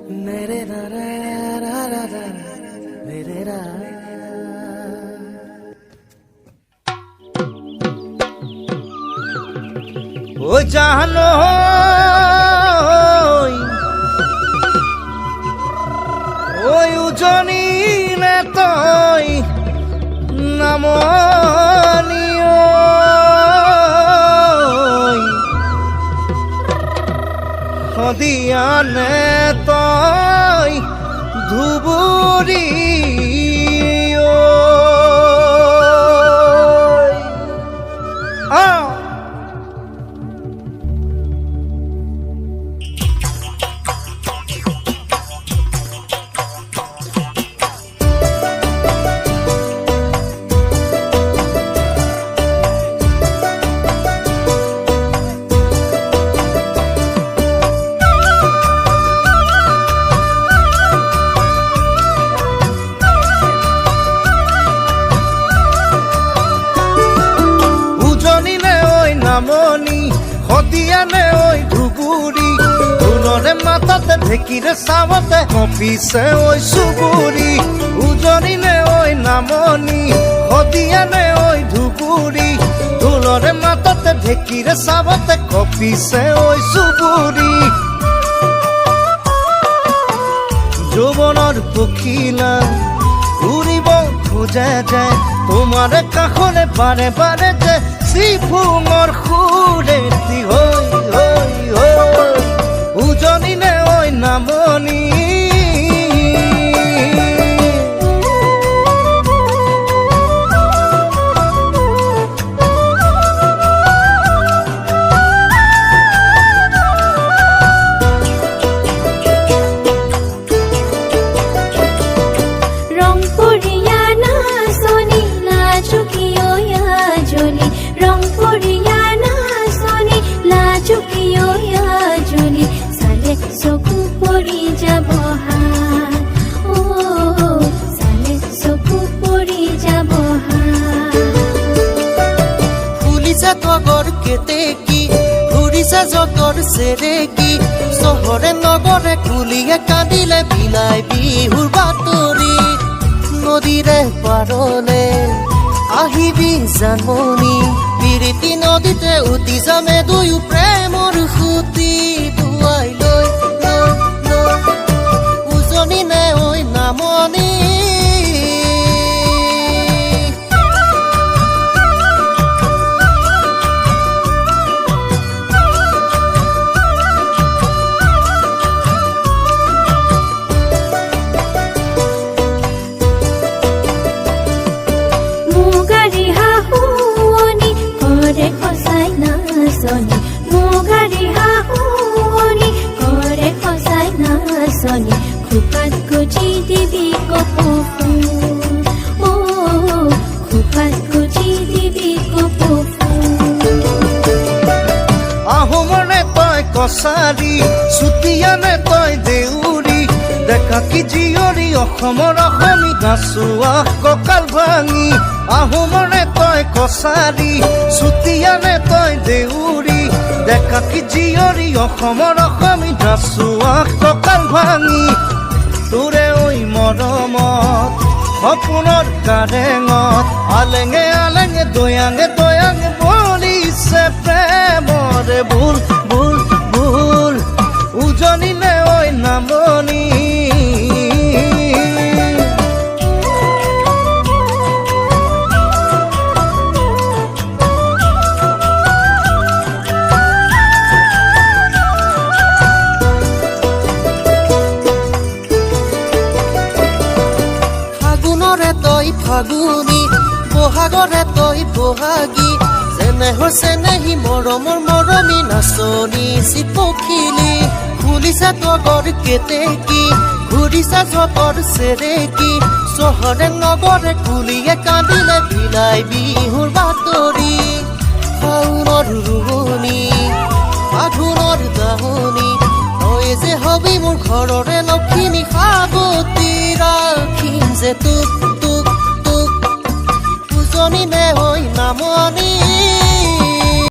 मेरे रा रा रा रा रा मेरे रा ओ जानो ওই উজনি নে তই নামনি সদিয়া নে তই ধুবুরি নামনি সদিয়ানে ওই ধুবুরি ফুলরে মাথাতে ঢেকিরে চাবতে কপিছে ওই চুবুরি উজনিনে ওই নামনি সদিয়ানে ওই ধুবুরি ফুলরে মাথাতে ঢেকিরে চাবতে কপিছে ওই চুবুরি যৌবনৰ পখিলা উৰিব খোজে যে তোমাৰ কাষৰে বাৰে বাৰে যে সিফুঙৰ সুৰেতি হৈ হৈ হৈ উজনিনে ঐ নামনি তগর কেতেকি ঘুরিছে যতর সেরেকি চহরে নগরে কুলিয়ে কান্দিলে বিলাই বিহুর বাতরি নদীরে পারলে আহিবি জানমনি বিৰিতি নদীতে উটি যামে দুয়ো প্ৰেমৰ সুতি দুৱাই লৈ উজনি নে ঐ নামনি খুপাত গুজি দিবি কপৌ ফুল খুপাত গুজি দিবি কপৌ ফুল আহোমনে তই কছাৰী চুতীয়ানে তই দেউৰী দেখা কি জীয়ৰী অসমৰ অসমী নাচোৱা কঁকাল ভাঙি আহোমনে তই কছাৰী চুতীয়ানে তই দেউৰী দেখা কি জীয়ৰী অসমৰ অসমী নাচোৱা কঁকাল ভাঙি তোৰে ঐ মৰমত সপোনৰ কাৰেঙত আলেঙে আলেঙে দয়াঙে দয়াঙে বলিছে প্ৰেমৰে ভুল ভুল ভুল উজনিলে ঐ নামনি ফাগুনি বহাগৰে তই বহাগী যেনে হৈছে নেহি মৰমৰ মৰমী নাচনী চিপখিলি ফুলিছা তগৰ কেতেকী ঘূৰিছা যতৰ চেৰেকী চহৰে নগৰে কুলিয়ে কান্দিলে বিলাই বিহুৰ বাতৰি শাওণৰ ৰোৱনী আঘোণৰ দাহনি তই যে হবি মোৰ ঘৰৰে লখিমী সাৱতী ৰাখিম যে তোক উজনি নে ঐ নামনি